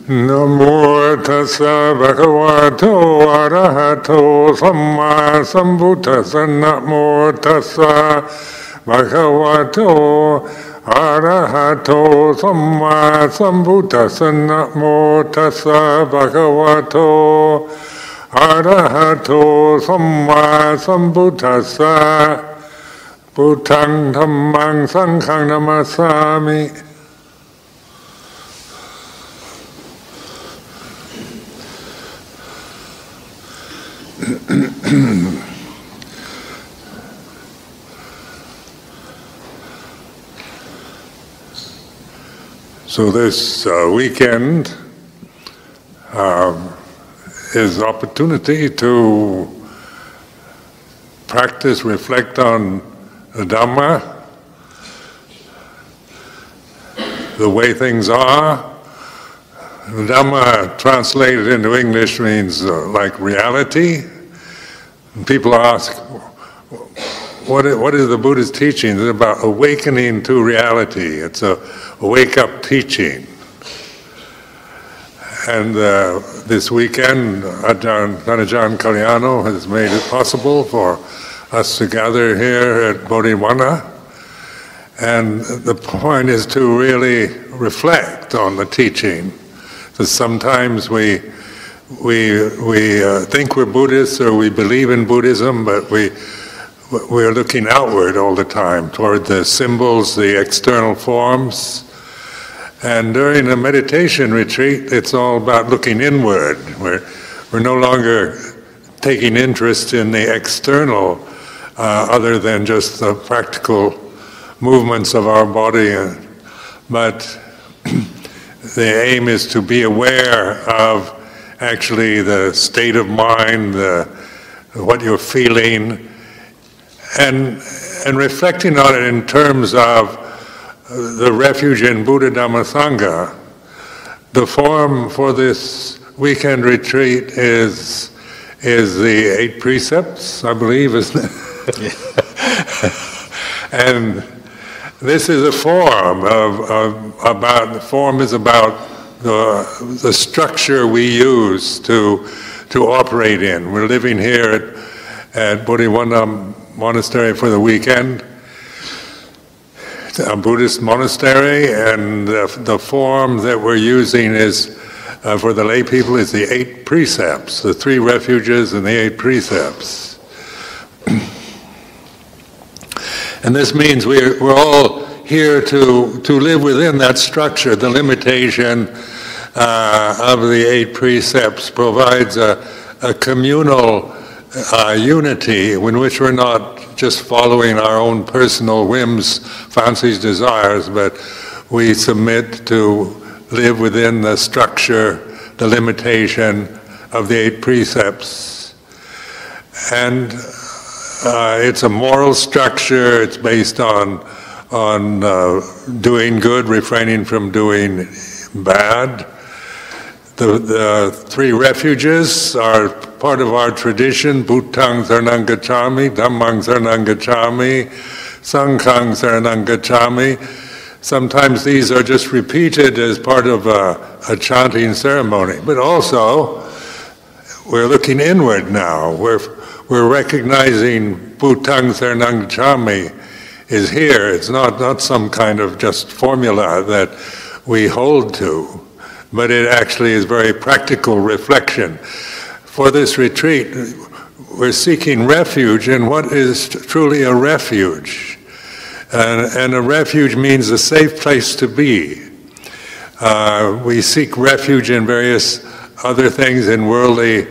Namo tassa bhagavato arahato samma sambuddhassa. Namo tassa bhagavato arahato samma sambuddhassa. Namo tassa bhagavato arahato samma sambuddhassa. Buddhaṃ Dhammaṃ Saṅghaṃ Namasami. So this weekend is opportunity to practice, reflect on the Dhamma, the way things are. The Dhamma translated into English means like reality. And people ask, what is the Buddha's teaching? It's about awakening to reality. It's a wake-up teaching. And this weekend, Ajahn Kalyano has made it possible for us to gather here at BuddhaBodhivana. And the point is to really reflect on the teaching. So sometimes we think we're Buddhists or we believe in Buddhism, but we're looking outward all the time toward the symbols, the external forms. And during a meditation retreat, it's all about looking inward. We're no longer taking interest in the external, other than just the practical movements of our body, but the aim is to be aware of actually the state of mind, what you're feeling, and reflecting on it in terms of the refuge in Buddha Dhamma Sangha. The form for this weekend retreat is the 8 precepts, I believe, isn't it? And this is a form about the structure we use to operate in. We're living here at BuddhaBodhivana Monastery for the weekend. It's a Buddhist monastery, and the form that we're using is for the lay people is the 8 precepts, the 3 refuges and the 8 precepts. And this means we're all here to live within that structure. The limitation of the 8 precepts provides a communal unity in which we're not just following our own personal whims, fancies, desires, but we submit to live within the structure, the limitation of the 8 precepts. And it's a moral structure. It's based on doing good, refraining from doing bad. The 3 refuges are part of our tradition: Bhutaṃ Saranam Gacchami, Dhammam Saranam Gacchami, Sangham Saranam Gacchami. Sometimes these are just repeated as part of a chanting ceremony, but also we're looking inward now. We're recognizing Bhutaṃ Saranam Gacchami is here. It's not some kind of just formula that we hold to, but it actually is very practical reflection. For this retreat, we're seeking refuge in what is truly a refuge. And a refuge means a safe place to be. We seek refuge in various other things, in worldly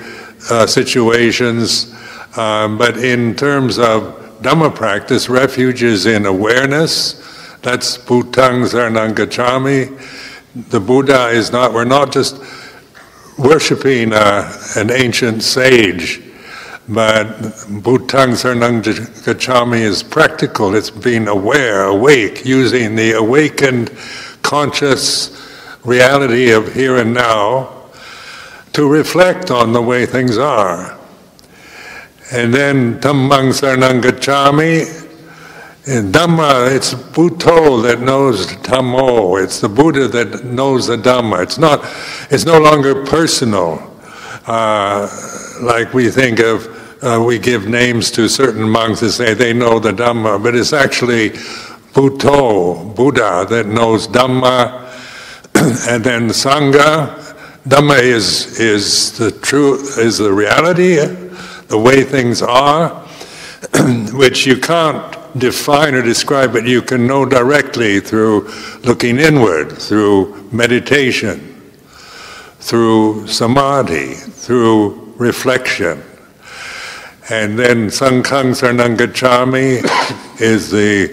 situations, but in terms of Dhamma practice, refuge is in awareness. That's Bhutaṃ Saranam Gacchami. The Buddha is not, we're not just worshipping an ancient sage, but Bhutaṃ Saranam Gacchami is practical. It's being aware, awake, using the awakened conscious reality of here and now to reflect on the way things are. And then Dhammam Saranam Gacchami In Dhamma, it's Buddho that knows Dhammo. It's the Buddha that knows the Dhamma. It's no longer personal, like we think of. We give names to certain monks and say they know the Dhamma, but it's actually Buddho, Buddha, that knows Dhamma, and then Sangha. Dhamma is the reality, the way things are, which you can't define or describe, but you can know directly through looking inward, through meditation, through samadhi, through reflection. And then Sanghang Saranang Gacchami is the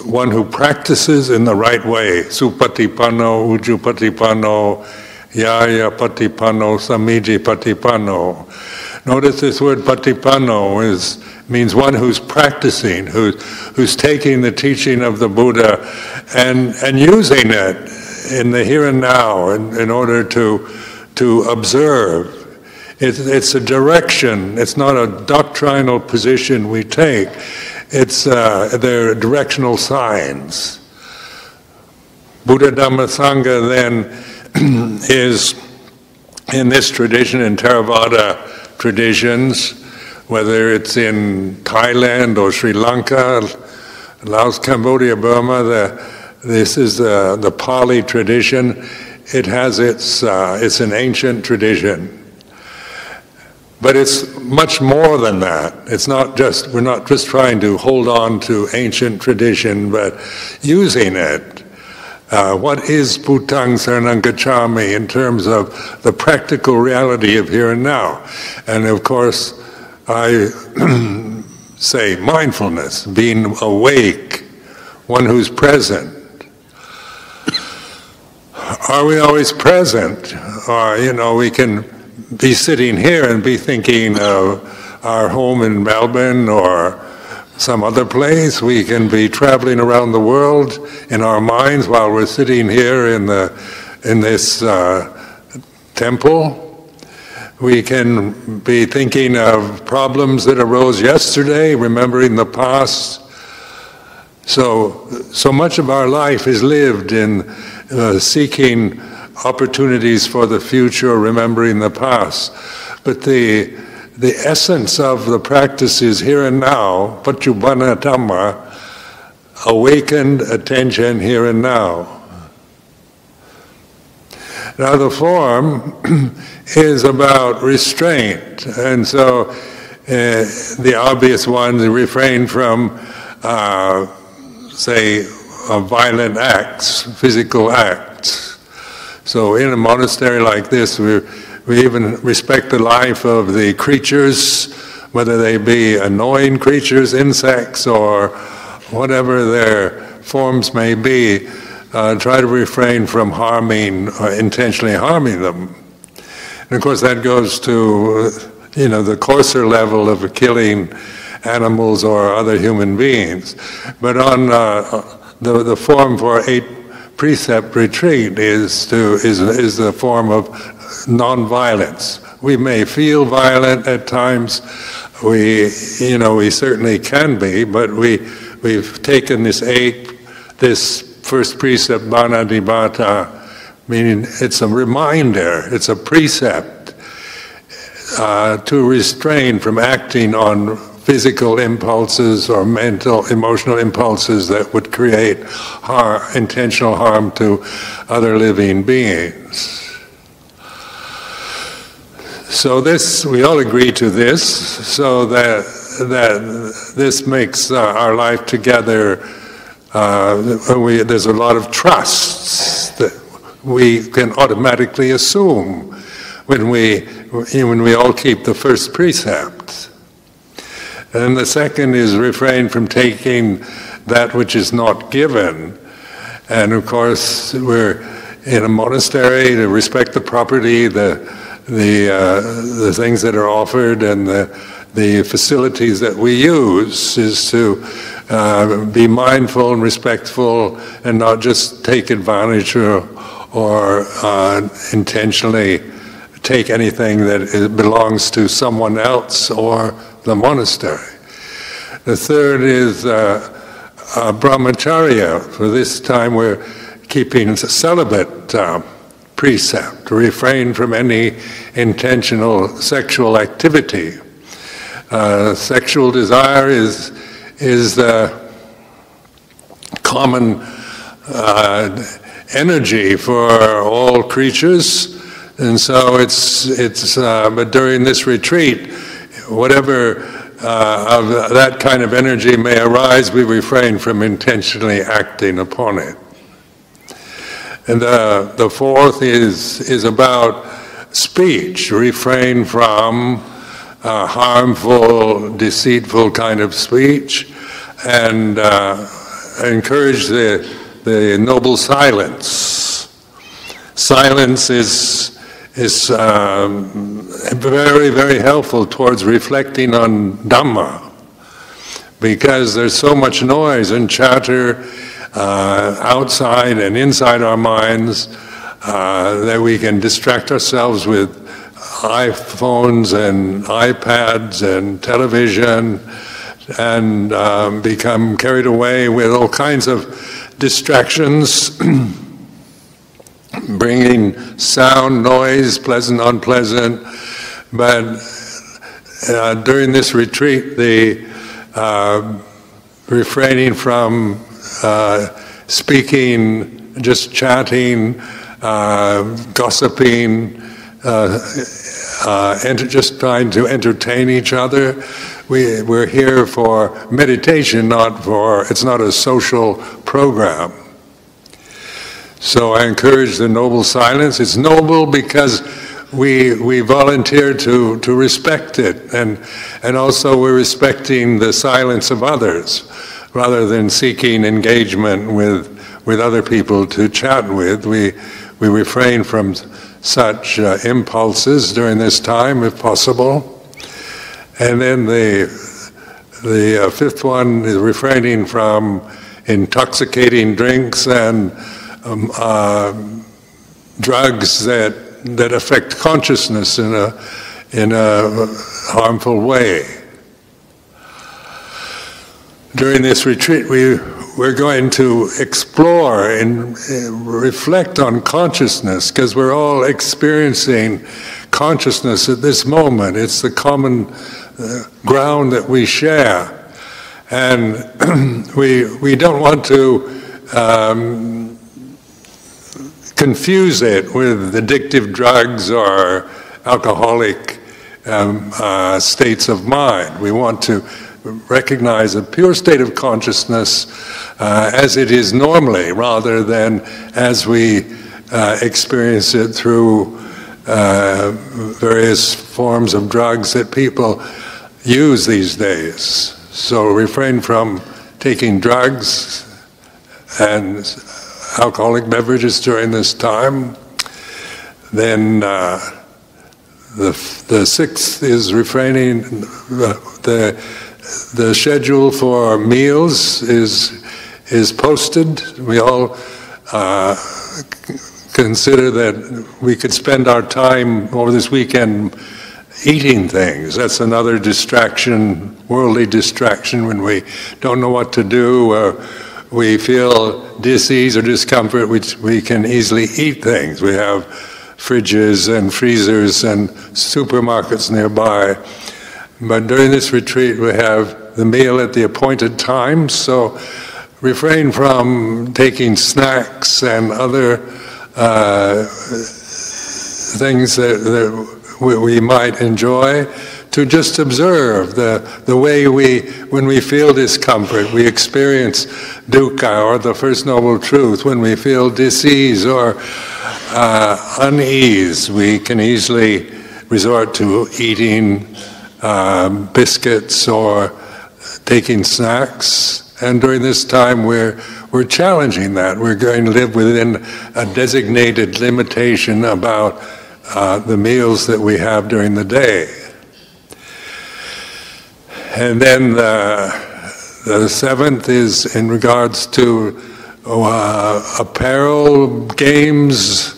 one who practices in the right way. Supatipanno, Ujupatipanno, Yaya Patipanno, Samiji Patipanno. Notice this word Patipanno means one who's practicing, who's taking the teaching of the Buddha and using it in the here and now in order to observe. It's a direction. It's not a doctrinal position we take. They're directional signs. Buddha Dhamma Sangha then is in this tradition, in Theravada traditions, whether it's in Thailand or Sri Lanka, Laos, Cambodia, Burma. This is the Pali tradition. It has it's an ancient tradition. But it's much more than that. We're not just trying to hold on to ancient tradition, but using it. What is Bhutang Saranang Gacchami in terms of the practical reality of here and now? And of course, I say mindfulness, being awake, one who's present. Are we always present? Or, we can be sitting here and be thinking of our home in Melbourne or some other place. We can be traveling around the world in our minds while we're sitting here in this temple. We can be thinking of problems that arose yesterday, remembering the past. So much of our life is lived in seeking opportunities for the future, remembering the past. But the essence of the practice is here and now, Paccuppanna Dhamma, awakened attention here and now. Now the form is about restraint, and so the obvious ones refrain from, violent acts, physical acts. So in a monastery like this, we even respect the life of the creatures, whether they be annoying creatures, insects, or whatever their forms may be. Try to refrain from harming or intentionally harming them. And of course that goes to, the coarser level of killing animals or other human beings. But on the form for 8 precept retreat is the form of non-violence. We may feel violent at times. We certainly can be, but we've taken this first precept, Banadibata, meaning it's a reminder, it's a precept to restrain from acting on physical impulses or mental, emotional impulses that would create intentional harm to other living beings. So we all agree to this, so that this makes our life together. There's a lot of trusts that we can automatically assume when we all keep the first precept. And the second is refrain from taking that which is not given. And of course, we're in a monastery to respect the property, the things that are offered, and the facilities that we use is to be mindful and respectful and not just take advantage or intentionally take anything that belongs to someone else or the monastery. The third is brahmacharya. For this time we're keeping a celibate precept, to refrain from any intentional sexual activity. Sexual desire is the common energy for all creatures, and so but during this retreat, whatever of that kind of energy may arise, we refrain from intentionally acting upon it. And the fourth is about speech. Refrain from harmful, deceitful kind of speech, and encourage the noble silence. Silence is very, very helpful towards reflecting on Dhamma, because there's so much noise and chatter outside and inside our minds that we can distract ourselves with iPhones and iPads and television and become carried away with all kinds of distractions, bringing sound, noise, pleasant, unpleasant. But during this retreat, the refraining from speaking, just chatting, gossiping, just trying to entertain each other. We're here for meditation, it's not a social program. So I encourage the noble silence. It's noble because we volunteer to respect it, and also we're respecting the silence of others, rather than seeking engagement with other people to chat with. We refrain from such impulses during this time, if possible. And then the fifth one is refraining from intoxicating drinks and drugs that affect consciousness in a harmful way. During this retreat, we're going to explore and reflect on consciousness, because we're all experiencing consciousness at this moment. It's the common ground that we share, and we don't want to confuse it with addictive drugs or alcoholic states of mind. We want to recognize a pure state of consciousness as it is normally, rather than as we experience it through various forms of drugs that people use these days. So refrain from taking drugs and alcoholic beverages during this time. Then the sixth is refraining. The schedule for meals is posted. We all consider that we could spend our time over this weekend eating things. That's another distraction, worldly distraction, when we don't know what to do, or we feel dis-ease or discomfort, we can easily eat things. We have fridges and freezers and supermarkets nearby. But during this retreat, we have the meal at the appointed time, so refrain from taking snacks and other things that we might enjoy, to just observe the way when we feel discomfort, we experience dukkha, or the First Noble Truth. When we feel dis-ease or unease, we can easily resort to eating biscuits or taking snacks. And during this time, we're challenging that. We're going to live within a designated limitation about the meals that we have during the day. And then the seventh is in regards to apparel, games,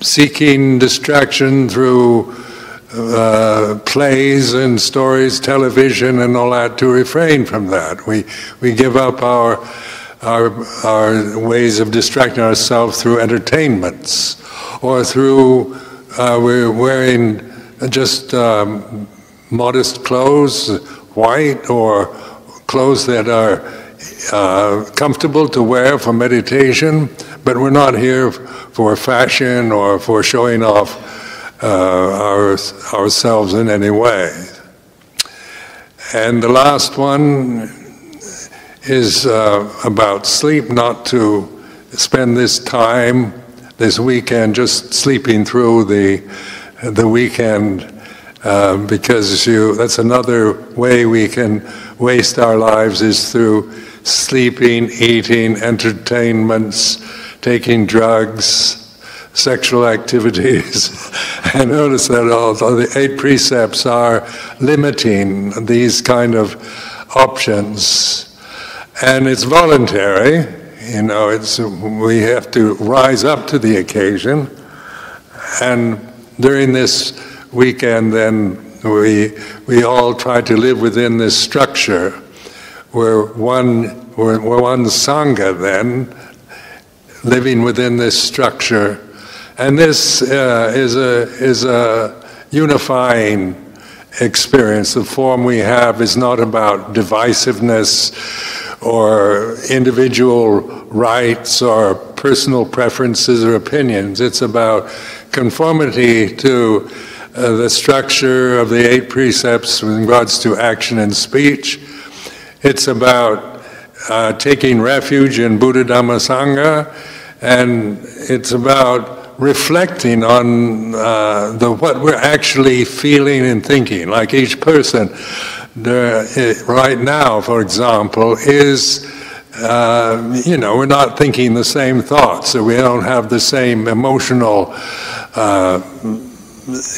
seeking distraction through plays and stories, television and all that, to refrain from that. We give up our ways of distracting ourselves through entertainments, or through we're wearing just modest clothes, white, or clothes that are comfortable to wear for meditation, but we're not here for fashion or for showing off ourselves in any way. And the last one is about sleep, not to spend this time, this weekend, just sleeping through the weekend, because that's another way we can waste our lives, is through sleeping, eating, entertainments, taking drugs, sexual activities. I notice that although the 8 precepts are limiting these kind of options, and it's voluntary, we have to rise up to the occasion. And during this weekend, then we all try to live within this structure. We're one sangha then, living within this structure. And this is a unifying experience. The form we have is not about divisiveness or individual rights or personal preferences or opinions. It's about conformity to the structure of the 8 precepts with regards to action and speech. It's about taking refuge in Buddha, Dhamma, Sangha, and it's about reflecting on what we're actually feeling and thinking. Like each person right now, for example, is, we're not thinking the same thoughts, so we don't have the same emotional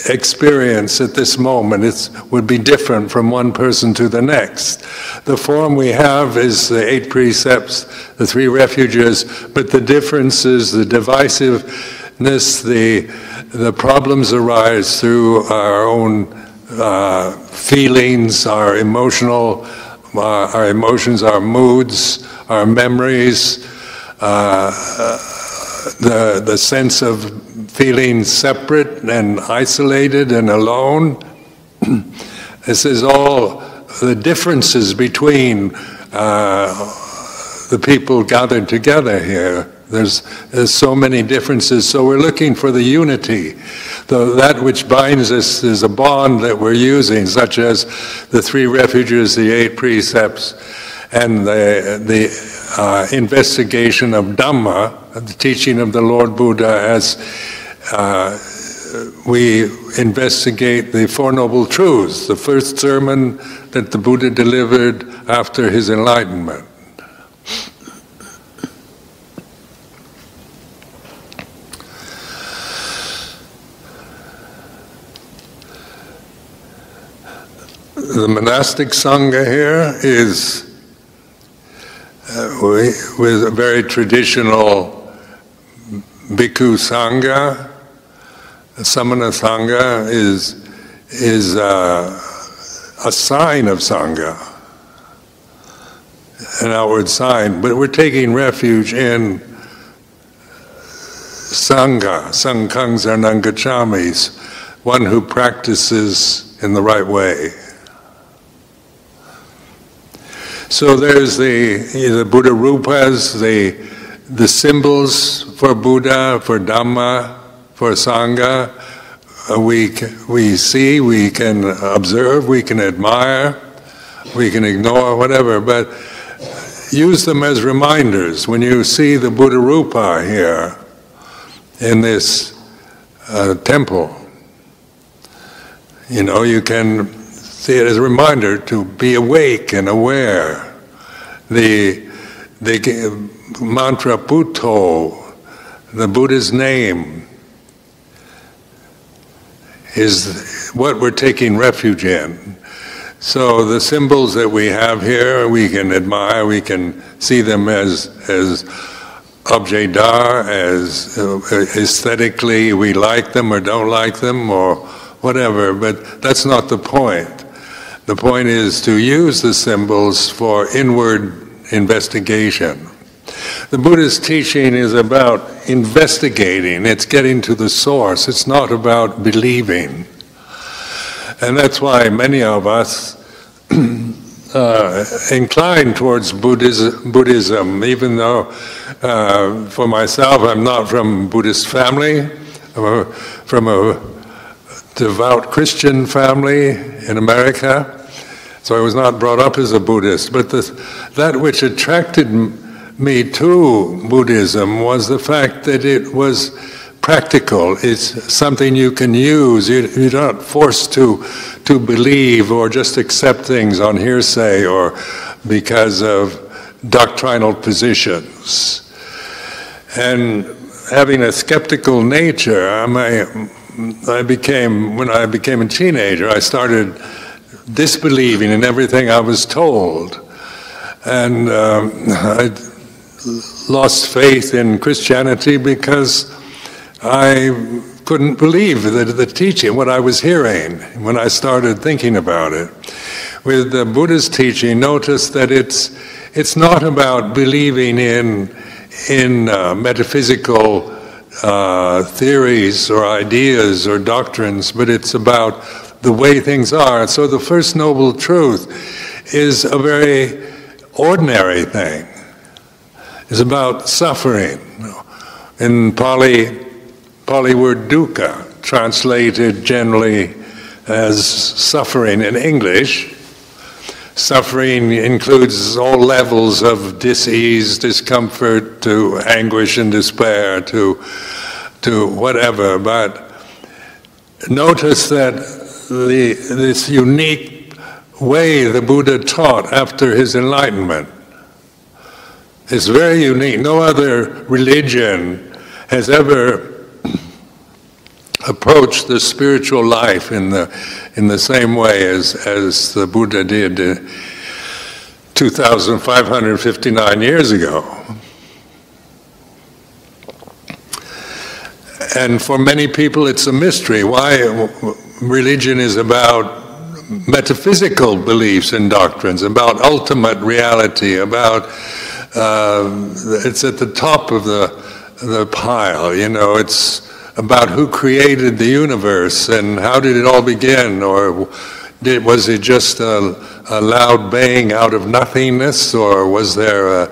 experience at this moment. It would be different from one person to the next. The form we have is the 8 precepts, the 3 refuges, but the difference is the divisiveness, the problems arise through our own feelings, our emotions, our moods, our memories, the sense of feeling separate and isolated and alone. This is all the differences between the people gathered together here. There's so many differences, so we're looking for the unity. That which binds us is a bond that we're using, such as the 3 refuges, the 8 precepts, and the investigation of Dhamma, the teaching of the Lord Buddha, as we investigate the Four Noble Truths, the first sermon that the Buddha delivered after his enlightenment. The monastic sangha here is with a very traditional bhikkhu sangha. The samana sangha is a sign of sangha, an outward sign, but we're taking refuge in sangha, sanghang saranang gacchami, one who practices in the right way. So there's the Buddha rupas, the symbols for Buddha, for Dhamma, for Sangha. We see, we can observe, we can admire, we can ignore, whatever, but use them as reminders. When you see the Buddha rupa here in this temple, you can see it as a reminder to be awake and aware. The mantra Buddho, the Buddha's name, is what we're taking refuge in. So the symbols that we have here, we can admire, we can see them as objet d'art, as aesthetically we like them or don't like them, or whatever, but that's not the point. The point is to use the symbols for inward investigation. The Buddha's teaching is about investigating, it's getting to the source, it's not about believing. And that's why many of us incline towards Buddhism, even though for myself I'm not from a Buddhist family, I'm from a devout Christian family in America, so I was not brought up as a Buddhist. But that which attracted me to Buddhism was the fact that it was practical. It's something you can use. You're not forced to believe or just accept things on hearsay or because of doctrinal positions. And having a skeptical nature, when I became a teenager, I started disbelieving in everything I was told. And I lost faith in Christianity because I couldn't believe the teaching, what I was hearing, when I started thinking about it. With the Buddha's teaching, notice that it's not about believing in metaphysical theories or ideas or doctrines, but it's about the way things are. So the First Noble Truth is a very ordinary thing. It's about suffering. In Pali word dukkha, translated generally as suffering in English. Suffering includes all levels of dis-ease, discomfort, to anguish and despair, to whatever. But notice that this unique way the Buddha taught after his enlightenment is very unique. No other religion has ever approached the spiritual life in the same way as the Buddha did 2,559 years ago. And for many people it's a mystery why religion is about metaphysical beliefs and doctrines, about ultimate reality, about it's at the top of the pile, it's about who created the universe and how did it all begin, or was it just a loud baying out of nothingness, or was there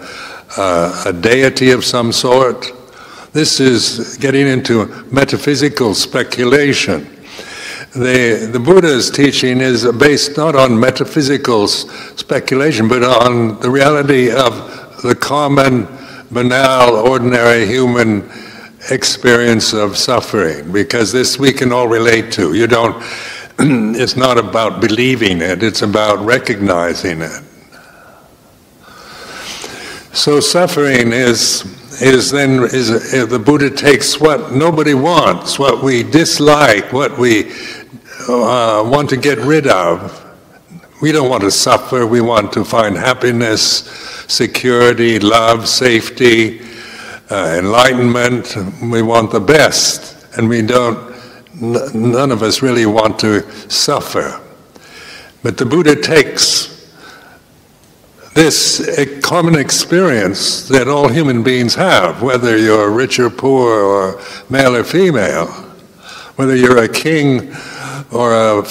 a deity of some sort? This is getting into metaphysical speculation. The Buddha's teaching is based not on metaphysical speculation, but on the reality of the common, banal, ordinary human experience of suffering, because this we can all relate to. It's not about believing it, it's about recognizing it. So suffering is the Buddha takes what nobody wants, what we dislike, what we want to get rid of. We don't want to suffer, we want to find happiness, security, love, safety, enlightenment. We want the best, and none of us really want to suffer. But the Buddha takes this common experience that all human beings have, whether you're rich or poor, or male or female, whether you're a king or a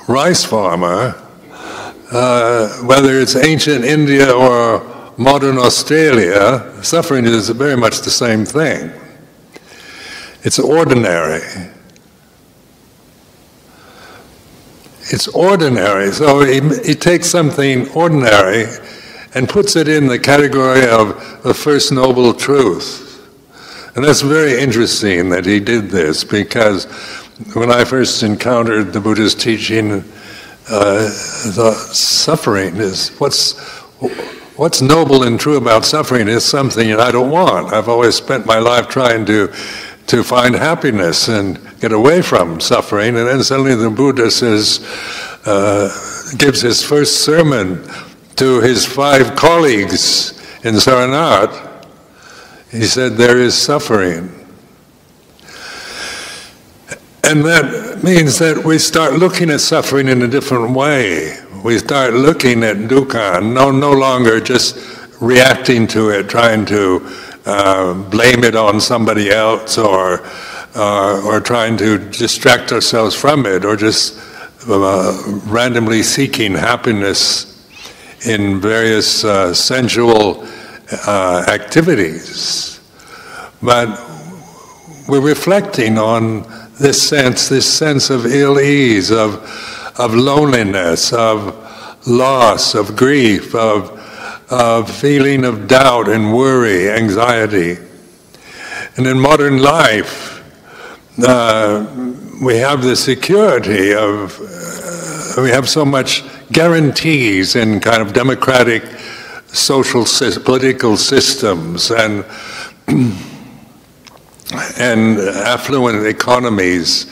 rice farmer, whether it's ancient India or modern Australia, suffering is very much the same thing. It's ordinary. It's ordinary. So he takes something ordinary and puts it in the category of the First Noble Truth. And that's very interesting that he did this, because when I first encountered the Buddha's teaching, the suffering is what's noble and true about suffering is something that I don't want. I've always spent my life trying to find happiness and get away from suffering, and then suddenly the Buddha says, gives his first sermon to his 5 colleagues in Saranat. He said, there is suffering. And that That means that we start looking at suffering in a different way. We start looking at dukkha, no longer just reacting to it, trying to blame it on somebody else, or trying to distract ourselves from it, or just randomly seeking happiness in various sensual activities. But we're reflecting on this sense of ill-ease, of loneliness, of loss, of grief, of feeling of doubt and worry, anxiety. And in modern life, we have the security of, we have so much guarantees in kind of democratic social political systems and affluent economies.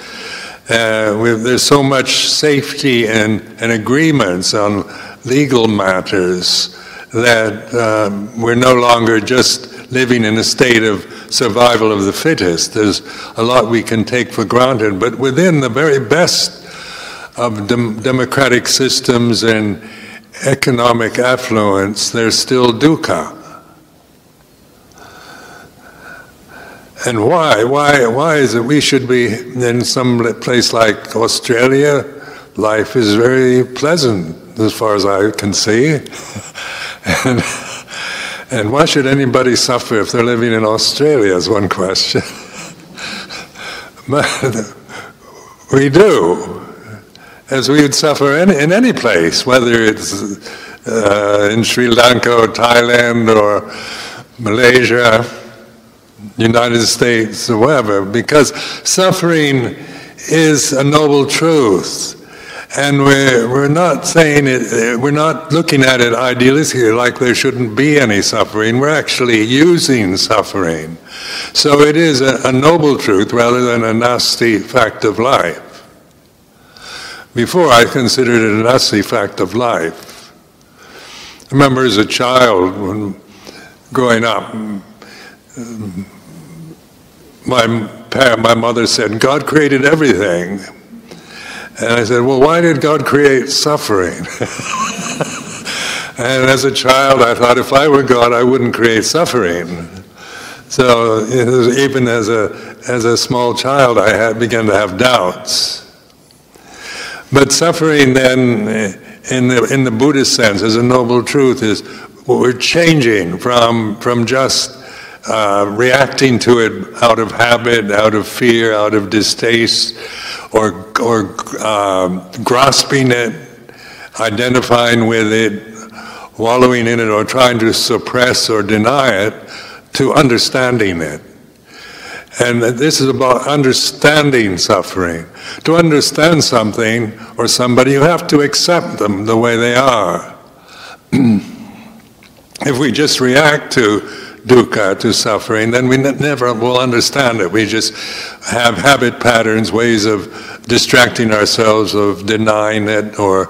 There's so much safety and agreements on legal matters that we're no longer just living in a state of survival of the fittest. There's a lot we can take for granted, but within the very best of democratic systems and economic affluence, there's still dukkha. And why? Why is it we should be in some place like Australia? Life is very pleasant, as far as I can see. And why should anybody suffer if they're living in Australia, is one question. But we do, as we would suffer in any place, whether it's in Sri Lanka or Thailand or Malaysia, United States, or wherever, because suffering is a noble truth. And we're not saying it, we're not looking at it idealistically like there shouldn't be any suffering. We're actually using suffering. So it is a noble truth rather than a nasty fact of life. Before, I considered it a nasty fact of life. I remember as a child, when growing up, my mother said, God created everything. And I said, well, why did God create suffering? And as a child, I thought, if I were God, I wouldn't create suffering. So even as a small child, I began to have doubts. But suffering then, in the Buddhist sense, as a noble truth, is what we're changing from just reacting to it out of habit, out of fear, out of distaste, or grasping it, identifying with it, wallowing in it, or trying to suppress or deny it, to understanding it. And this is about understanding suffering. To understand something or somebody, you have to accept them the way they are. If we just react to dukkha, to suffering, then we never will understand it. We just have habit patterns, ways of distracting ourselves, of denying it, or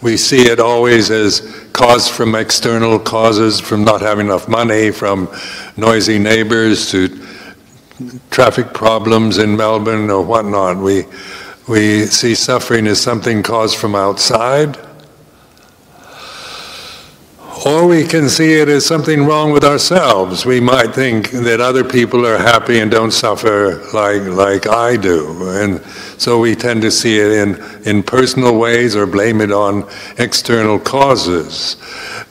we see it always as caused from external causes, from not having enough money, from noisy neighbors, to traffic problems in Melbourne or whatnot. We see suffering as something caused from outside. Or we can see it as something wrong with ourselves. We might think that other people are happy and don't suffer like I do. And so we tend to see it in personal ways or blame it on external causes.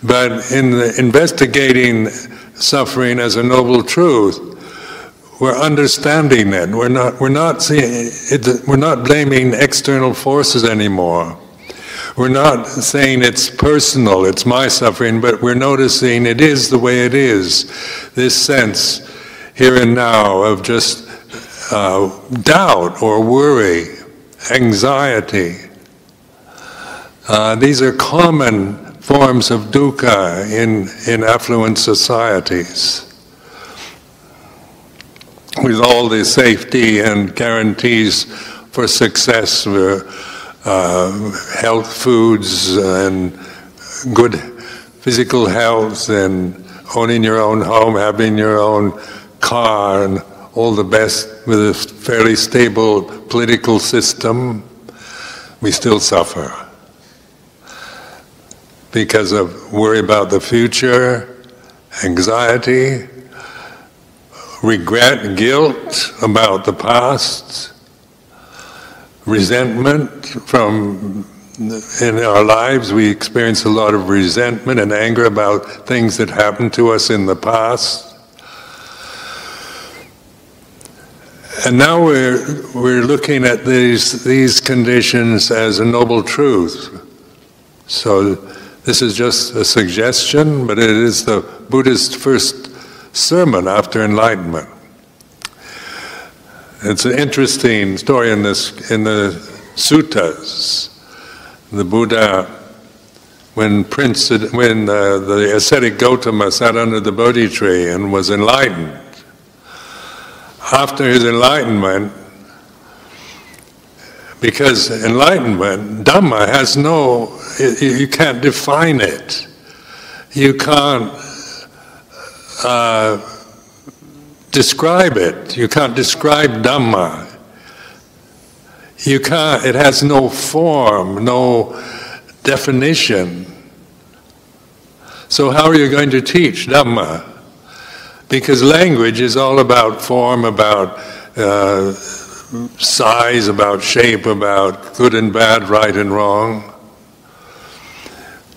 But in investigating suffering as a noble truth, we're understanding it. We're not seeing it, we're not blaming external forces anymore. We're not saying it's personal, it's my suffering, but we're noticing it is the way it is. This sense, here and now, of just doubt or worry, anxiety. These are common forms of dukkha in affluent societies. With all the safety and guarantees for success, health foods and good physical health and owning your own home, having your own car and all the best with a fairly stable political system, we still suffer because of worry about the future, anxiety, regret, guilt about the past, resentment from in our lives. We experience a lot of resentment and anger about things that happened to us in the past. And now we're looking at these conditions as a noble truth. So this is just a suggestion, but it is the Buddhist first sermon after enlightenment. It's an interesting story in the suttas. The Buddha, when the ascetic Gautama sat under the Bodhi tree and was enlightened, after his enlightenment, because enlightenment, Dhamma has you can't define it. You can't describe it. You can't describe Dhamma. It has no form, no definition. So how are you going to teach Dhamma? Because language is all about form, about size, about shape, about good and bad, right and wrong.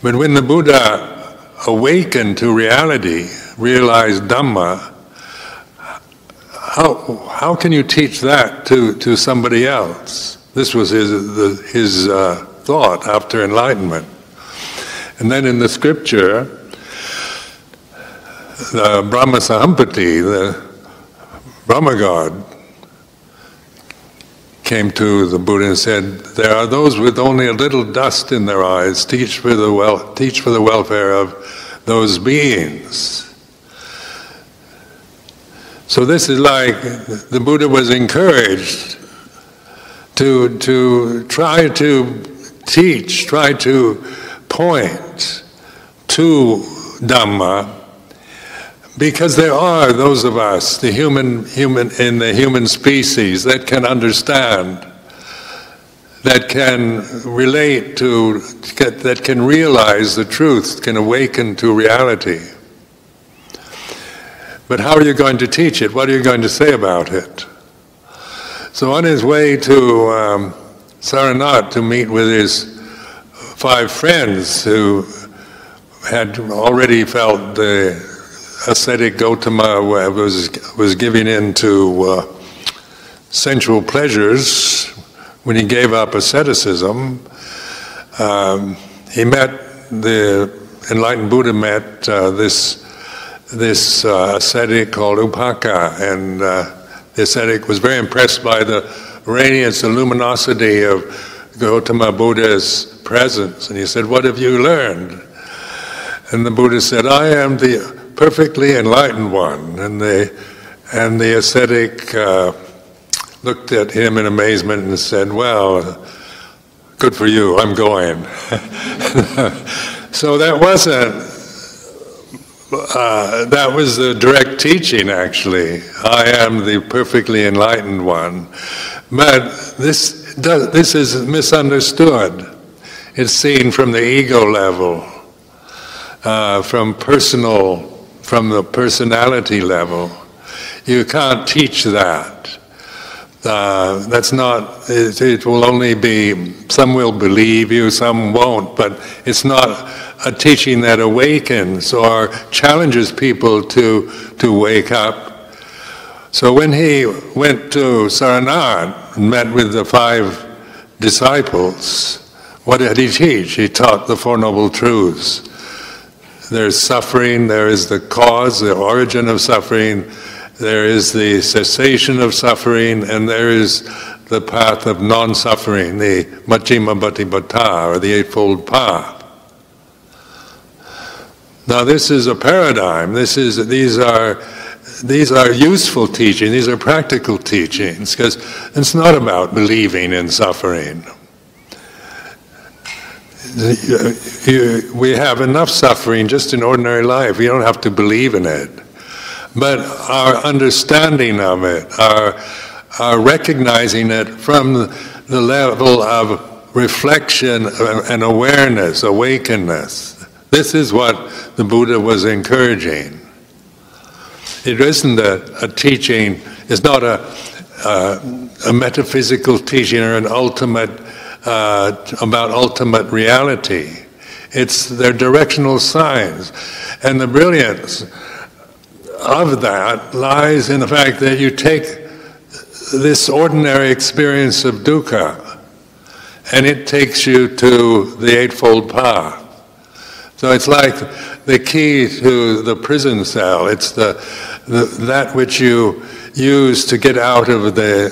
But when the Buddha awakened to reality, realized Dhamma, how can you teach that to somebody else? This was his thought after enlightenment. And then in the scripture, the Brahma Sahampati, the Brahma God, came to the Buddha and said, "There are those with only a little dust in their eyes. Teach for the welfare of those beings." So this is like the Buddha was encouraged to try to teach, try to point to Dhamma, because there are those of us, the human in the human species, that can understand, that can relate to, that can realize the truth, can awaken to reality. But how are you going to teach it? What are you going to say about it? So on his way to Saranath to meet with his 5 friends who had already felt the ascetic Gautama was giving in to sensual pleasures when he gave up asceticism, the enlightened Buddha met this ascetic called Upaka, and the ascetic was very impressed by the radiance, the luminosity of Gautama Buddha's presence, and he said, "What have you learned?" And the Buddha said, "I am the perfectly enlightened one." And the ascetic looked at him in amazement and said, "Well, good for you, I'm going." So that was the direct teaching, actually. I am the perfectly enlightened one. But this is misunderstood. It's seen from the ego level, from the personality level. You can't teach that. That's not, it will only be, some will believe you, some won't, but it's not a teaching that awakens or challenges people to wake up. So when he went to Saranath and met with the 5 disciples, what did he teach? He taught the Four Noble Truths. There's suffering, there is the cause, the origin of suffering, there is the cessation of suffering, and there is the path of non-suffering, the Majjhima Patipata, or the Eightfold Path. Now this is a paradigm. These are useful teaching. These are practical teachings, because it's not about believing in suffering. We have enough suffering just in ordinary life. You don't have to believe in it. but our understanding of it, our recognizing it from the level of reflection and awareness, awakenness. This is what the Buddha was encouraging. It isn't a teaching, it's not a metaphysical teaching or an ultimate, about ultimate reality. It's their directional signs. And the brilliance of that lies in the fact that you take this ordinary experience of dukkha and it takes you to the Eightfold Path. So it's like the key to the prison cell. It's that which you use to get out of the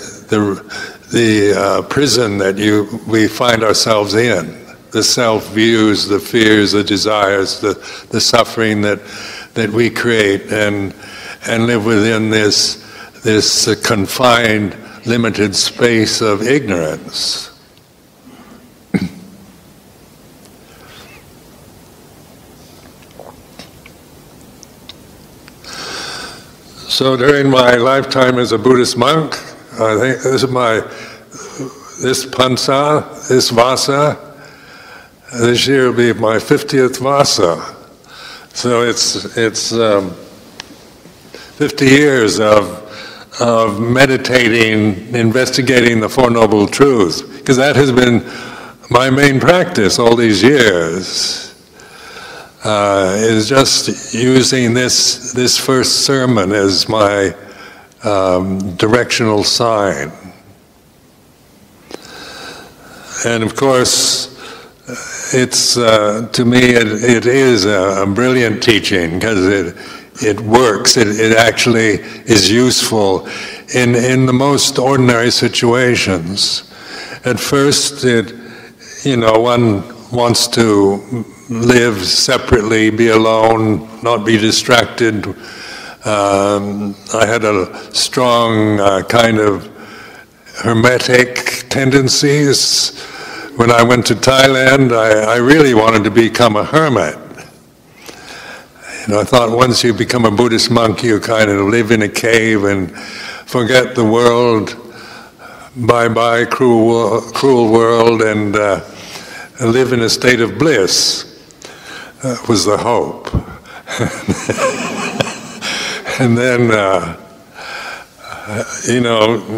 prison that we find ourselves in. The self-views, the fears, the desires, the suffering that we create and live within this confined, limited space of ignorance. So during my lifetime as a Buddhist monk, I think this Pansa, this Vasa, this year will be my 50th Vasa. So it's 50 years of meditating, investigating the Four Noble Truths, because that has been my main practice all these years. Is just using this first sermon as my directional sign. And of course, it's to me it is a brilliant teaching because it works. It actually is useful in the most ordinary situations. At first, one wants to live separately, be alone, not be distracted. I had a strong kind of hermetic tendencies. When I went to Thailand, I really wanted to become a hermit. I thought once you become a Buddhist monk, you kind of live in a cave and forget the world. Bye-bye, cruel world, and live in a state of bliss. That was the hope. And then,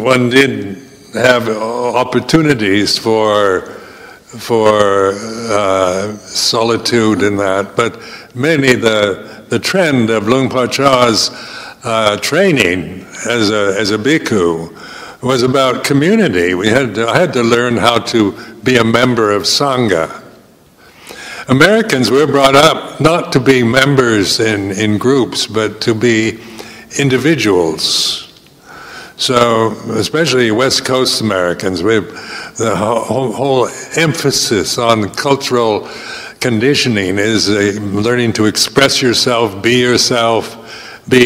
one did have opportunities for solitude in that, but mainly the trend of Luang Por Chah's training as a bhikkhu was about community. I had to learn how to be a member of Sangha. Americans were brought up not to be members in groups, but to be individuals. So, especially West Coast Americans, the whole emphasis on cultural conditioning is learning to express yourself, be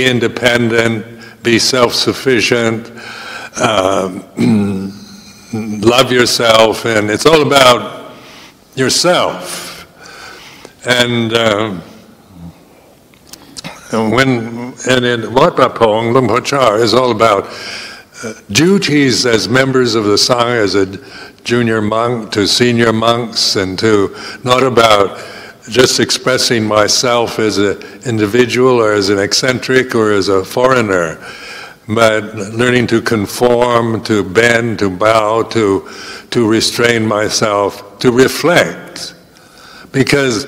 independent, be self-sufficient, love yourself, and it's all about yourself. And in Wat Pa Pong, Luang Por Chah is all about duties as members of the Sangha, as a junior monk to senior monks, and to not about just expressing myself as an individual or as an eccentric or as a foreigner, but learning to conform, to bend, to bow, to restrain myself, to reflect. Because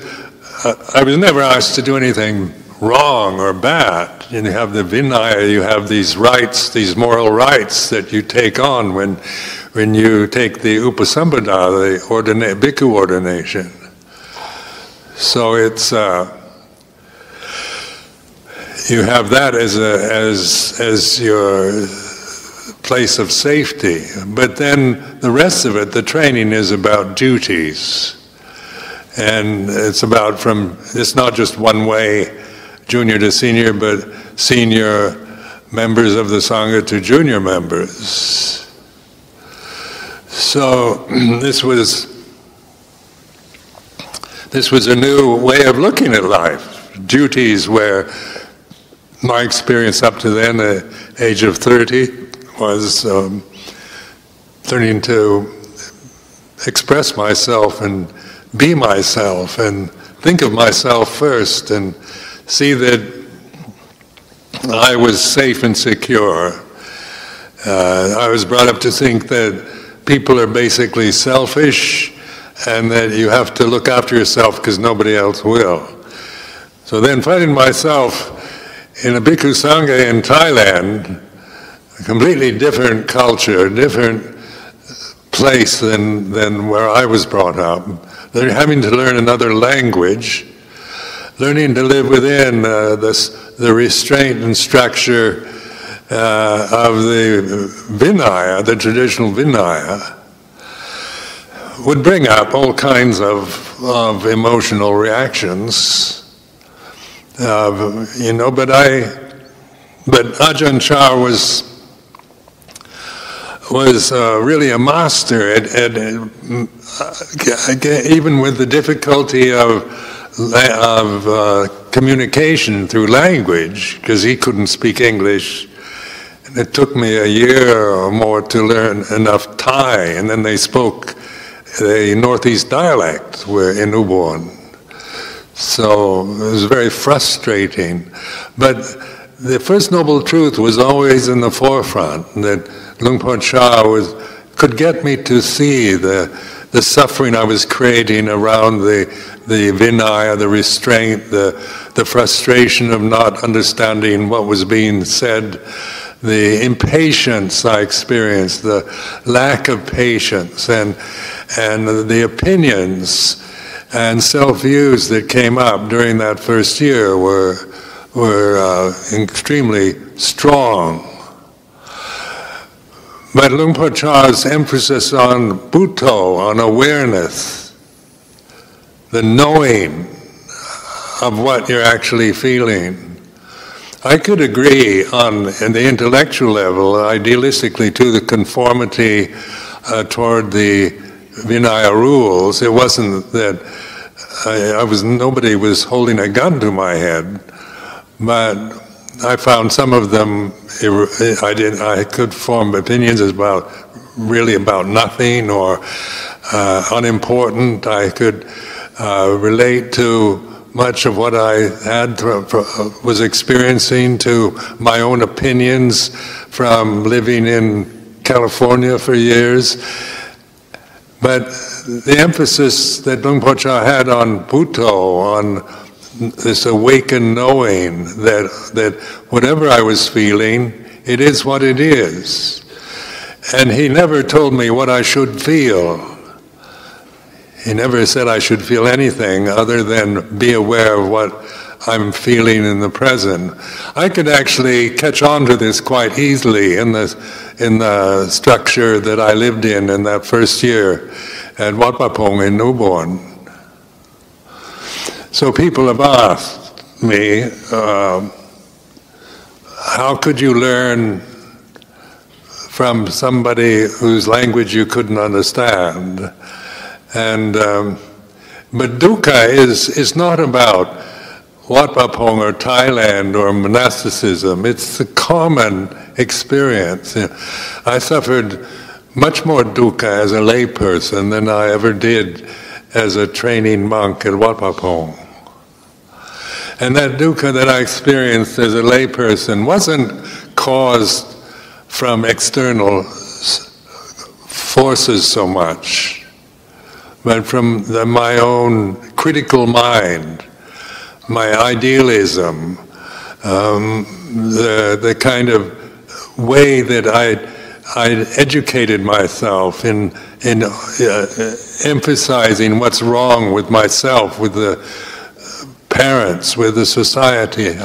I was never asked to do anything wrong or bad. You have the Vinaya, you have these rights, these moral rights that you take on when you take the Upasampada, the bhikkhu ordination. So it's you have that as your place of safety. But then the rest of it, the training, is about duties. And it's not just one way, junior to senior, but senior members of the Sangha to junior members. So this was a new way of looking at life. Duties where my experience up to then, the age of 30, was learning to express myself and be myself and think of myself first and see that I was safe and secure. I was brought up to think that people are basically selfish and that you have to look after yourself because nobody else will. So then finding myself in a Bhikkhu Sangha in Thailand, a completely different culture, different place than where I was brought up. They're having to learn another language, learning to live within the restraint and structure of the Vinaya, the traditional Vinaya, would bring up all kinds of emotional reactions. But Ajahn Chah was really a master at even with the difficulty of communication through language, because he couldn't speak English. And it took me a year or more to learn enough Thai, and then they spoke the Northeast dialect in Ubon. So it was very frustrating. But the First Noble Truth was always in the forefront, that Luang Por Chah could get me to see the suffering I was creating around the Vinaya, the restraint, the frustration of not understanding what was being said, the impatience I experienced, the lack of patience, and the opinions and self-views that came up during that first year were extremely strong. But Luang Por Chah's emphasis on Buddho, on awareness, the knowing of what you're actually feeling, I could agree in the intellectual level, idealistically, to the conformity toward the Vinaya rules. It wasn't that nobody was holding a gun to my head, but I found some of them, I could form opinions about nothing or unimportant. I could relate to much of what I was experiencing to my own opinions from living in California for years. But the emphasis that Luang Por Chah had on Buddho, on this awakened knowing that whatever I was feeling, it is what it is. And he never told me what I should feel. He never said I should feel anything other than be aware of what I'm feeling in the present. I could actually catch on to this quite easily in the structure that I lived in that first year at Wat Pah Pong in Ubon. So people have asked me, how could you learn from somebody whose language you couldn't understand? But dukkha is not about Wat Pah Pong or Thailand or monasticism. It's a common experience. I suffered much more dukkha as a layperson than I ever did as a training monk at Wat Pah Pong. And that dukkha that I experienced as a layperson wasn't caused from external forces so much, but from my own critical mind, my idealism, the kind of way that I educated myself in emphasizing what's wrong with myself, with the parents, with the society.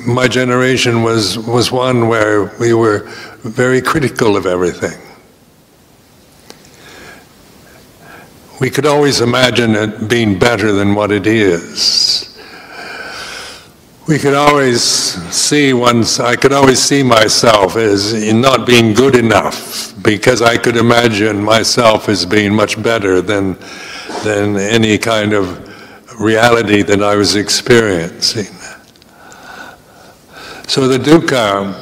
My generation was one where we were very critical of everything. We could always imagine it being better than what it is. I could always see myself as not being good enough, because I could imagine myself as being much better than any kind of reality that I was experiencing. So the dukkha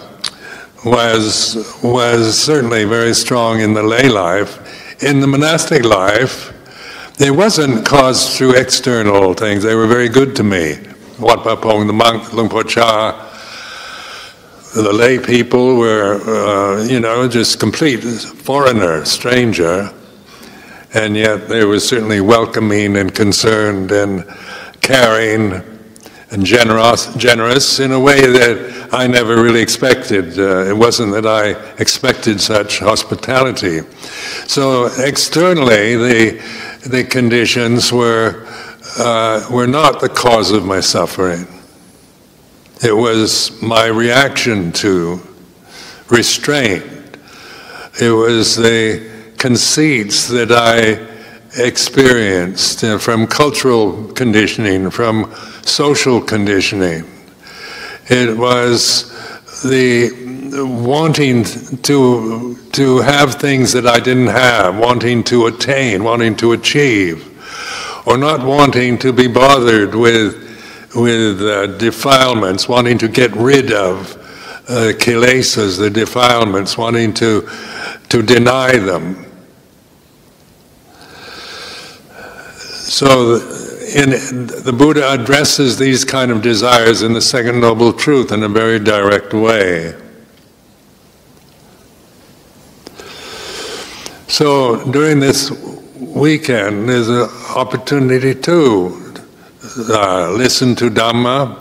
was certainly very strong in the lay life. In the monastic life, it wasn't caused through external things. They were very good to me. Wat Pa Pong, the monk, Luang Por Cha, the lay people were, just complete foreigner, stranger, and yet they were certainly welcoming and concerned and caring and generous in a way that I never really expected. It wasn't that I expected such hospitality. So externally, the conditions were not the cause of my suffering. It was my reaction to restraint. It was the conceits that I experienced from cultural conditioning, from social conditioning. It was the wanting to have things that I didn't have, wanting to attain, wanting to achieve, or not wanting to be bothered with defilements, wanting to get rid of kilesas, the defilements, wanting to deny them. So the Buddha addresses these kind of desires in the Second Noble Truth in a very direct way. So during this weekend, there's an opportunity to listen to Dhamma,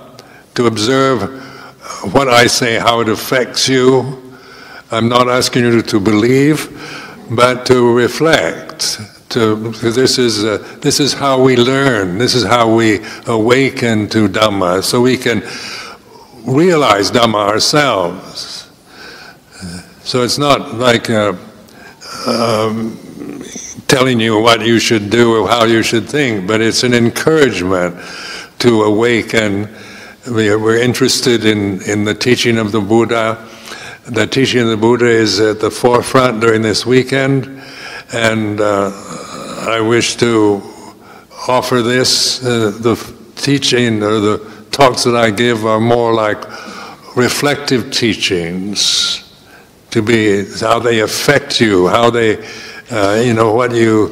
to observe what I say, how it affects you. I'm not asking you to believe, but to reflect. Because this is how we learn. This is how we awaken to Dhamma, so we can realize Dhamma ourselves. So it's not like telling you what you should do or how you should think, but it's an encouragement to awaken. We're interested in the teaching of the Buddha. The teaching of the Buddha is at the forefront during this weekend, and I wish to offer this. The teaching or the talks that I give are more like reflective teachings, to be how they affect you, how they, what your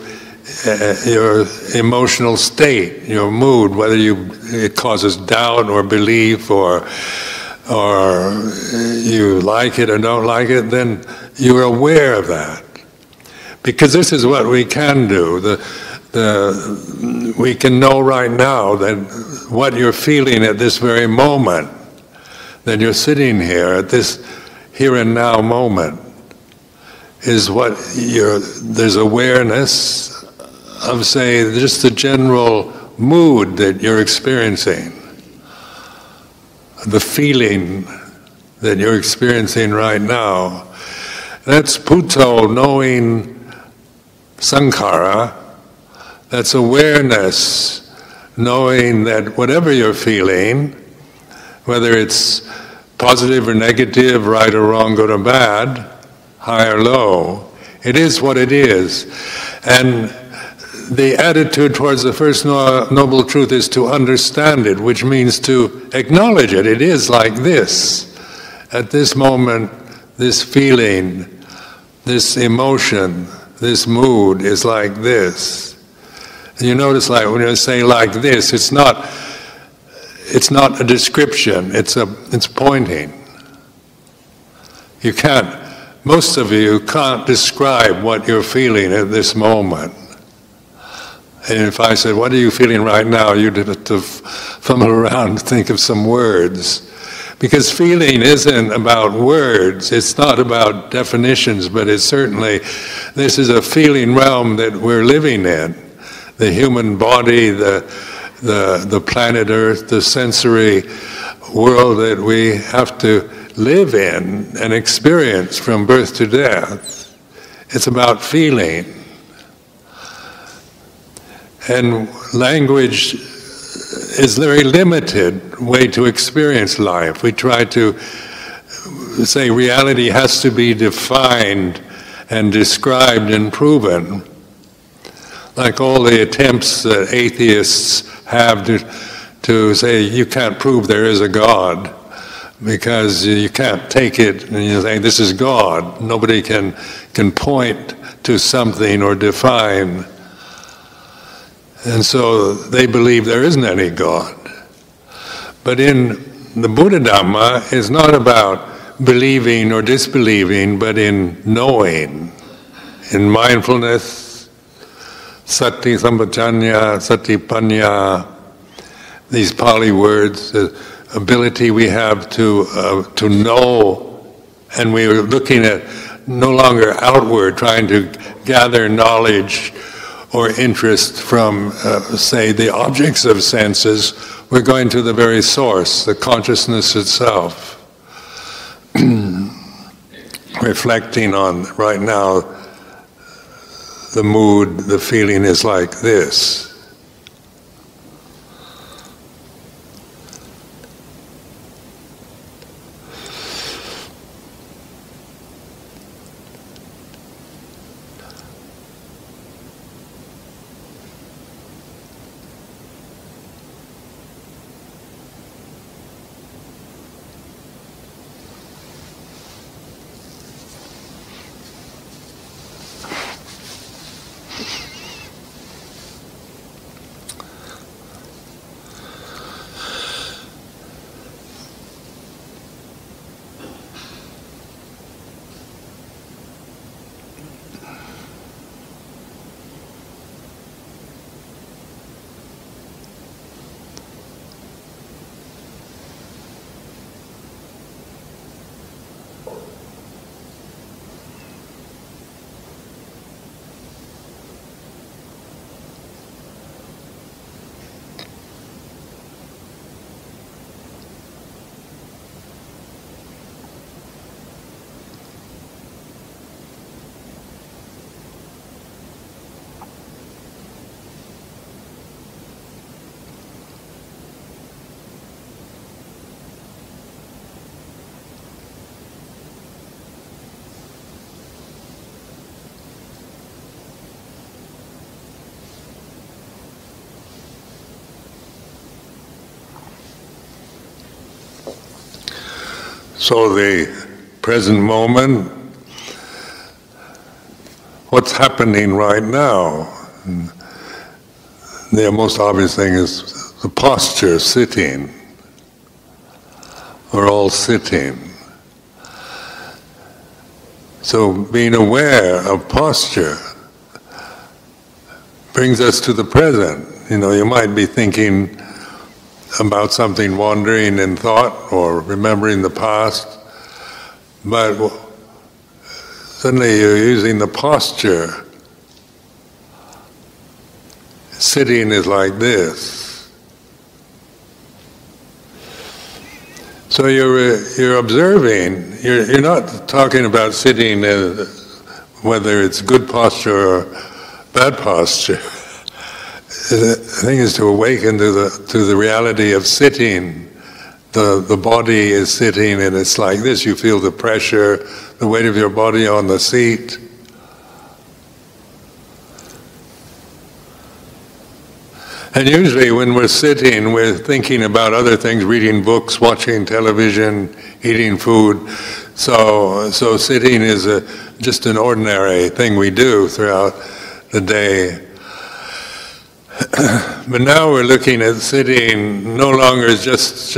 emotional state, your mood, whether it causes doubt or belief or you like it or don't like it, then you're aware of that. Because this is what we can do. We can know right now that what you're feeling at this very moment, that you're sitting here at this here and now moment, is what there's awareness of, say, just the general mood that you're experiencing, the feeling that you're experiencing right now. That's Puto, knowing Sankhara. That's awareness, knowing that whatever you're feeling, whether it's positive or negative, right or wrong, good or bad, high or low, it is what it is. And the attitude towards the First Noble Truth is to understand it, which means to acknowledge it. It is like this. At this moment, this feeling, this emotion, this mood is like this. And you notice, like when you say like this, it's not a description, it's pointing. You can't, most of you can't describe what you're feeling at this moment. And if I said, what are you feeling right now, you'd have to fumble around and think of some words. Because feeling isn't about words, it's not about definitions, but it's certainly, this is a feeling realm that we're living in. The human body, the planet Earth, the sensory world that we have to live in and experience from birth to death. It's about feeling. And language is a very limited way to experience life. We try to say reality has to be defined and described and proven. Like all the attempts that atheists have to say you can't prove there is a God. because you can't take it and you think this is God. Nobody can point to something or define. And so they believe there isn't any God. But in the BuddhaDhamma, it's not about believing or disbelieving, but in knowing, in mindfulness, sati sampajanya, sati panya, these Pali words, the ability we have to know, and we are looking at no longer outward, trying to gather knowledge or interest from, say, the objects of senses. We're going to the very source, the consciousness itself. Reflecting on right now, the mood, the feeling is like this. So the present moment, what's happening right now? The most obvious thing is the posture, sitting. We're all sitting. So being aware of posture brings us to the present. You know, you might be thinking about something, wandering in thought or remembering the past, but suddenly you're using the posture. Sitting is like this. So you're observing. You're not talking about sitting whether it's good posture or bad posture. The thing is to awaken to the reality of sitting. The body is sitting and it's like this. You feel the pressure, the weight of your body on the seat. And usually when we're sitting, we're thinking about other things, reading books, watching television, eating food. So sitting is just an ordinary thing we do throughout the day. But now we're looking at sitting no longer just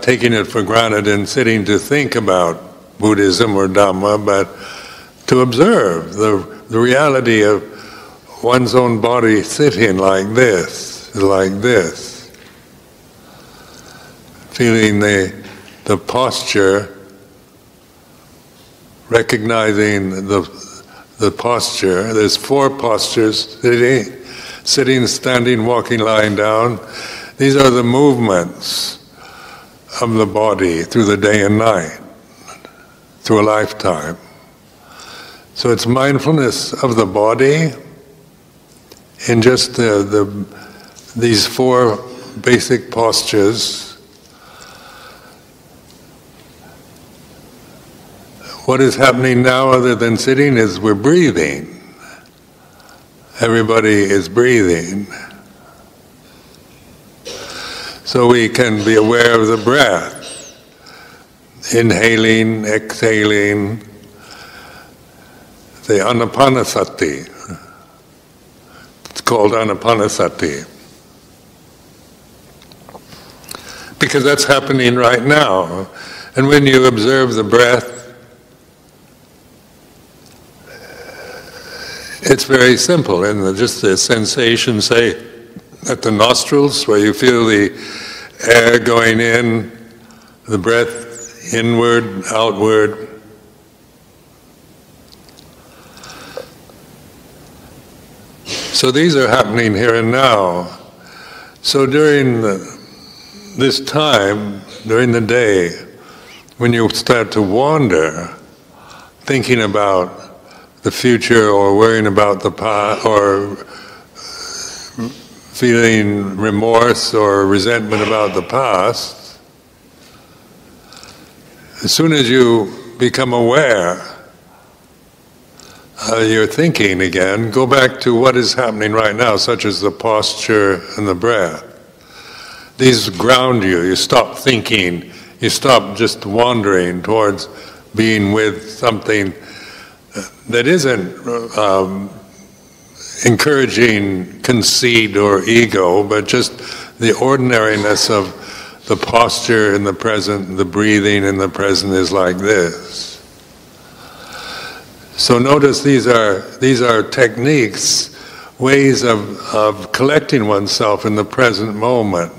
taking it for granted and sitting to think about Buddhism or Dhamma, but to observe the reality of one's own body sitting like this, feeling the posture, recognizing the posture. There's 4 postures: sitting, standing, walking, lying down. These are the movements of the body through the day and night, through a lifetime. So it's mindfulness of the body in just these 4 basic postures. What is happening now other than sitting is we're breathing. Everybody is breathing. So we can be aware of the breath. inhaling, exhaling, the anapanasati. It's called anapanasati. Because that's happening right now. And when you observe the breath, it's very simple. And just the sensation, say, at the nostrils, where you feel the air going in, the breath inward, outward. So these are happening here and now. So during this time, during the day, when you start to wander, thinking about the future or worrying about the past or feeling remorse or resentment about the past, as soon as you become aware you're thinking again, go back to what is happening right now, such as the posture and the breath. These ground you. You stop thinking. You stop just wandering towards being with something that isn't encouraging conceit or ego, but just the ordinariness of the posture in the present, the breathing in the present is like this. So notice these are techniques, ways of collecting oneself in the present moment,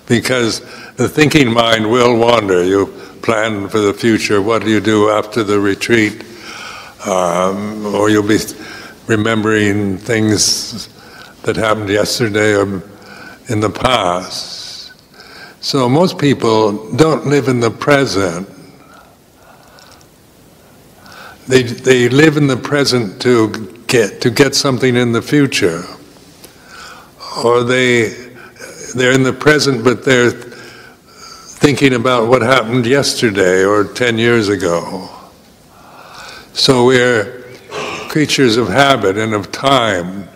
because the thinking mind will wander. You plan for the future, what do you do after the retreat? Or you'll be remembering things that happened yesterday or in the past. So most people don't live in the present. They live in the present to get something in the future, or they're in the present but they're thinking about what happened yesterday or 10 years ago. So we're creatures of habit and of time,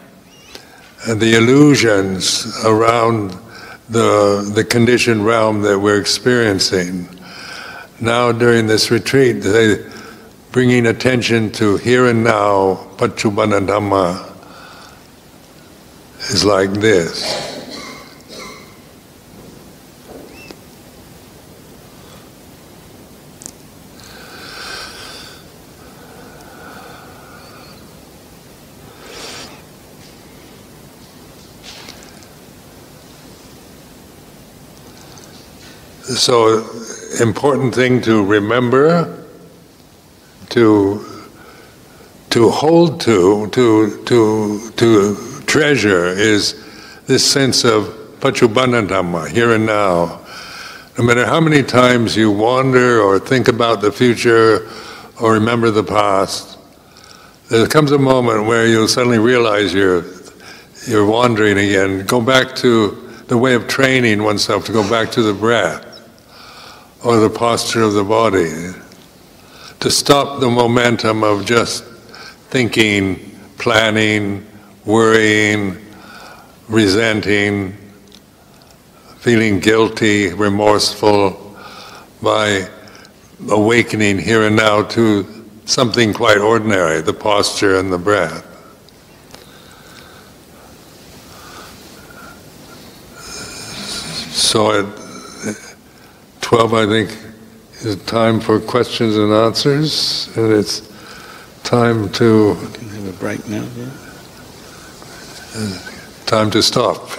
and the illusions around the conditioned realm that we're experiencing. Now during this retreat, bringing attention to here and now, Paccuppanna Dhamma, is like this. So, important thing to remember, to hold to treasure is this sense of Paccuppanna Dhamma, here and now. No matter how many times you wander or think about the future or remember the past, there comes a moment where you'll suddenly realize you're wandering again. Go back to the way of training oneself to go back to the breath or the posture of the body, to stop the momentum of just thinking, planning, worrying, resenting, feeling guilty, remorseful, by awakening here and now to something quite ordinary, the posture and the breath. So at 12, I think, is time for questions and answers, and it's time to... Can we have a break now? Yeah? Time to stop.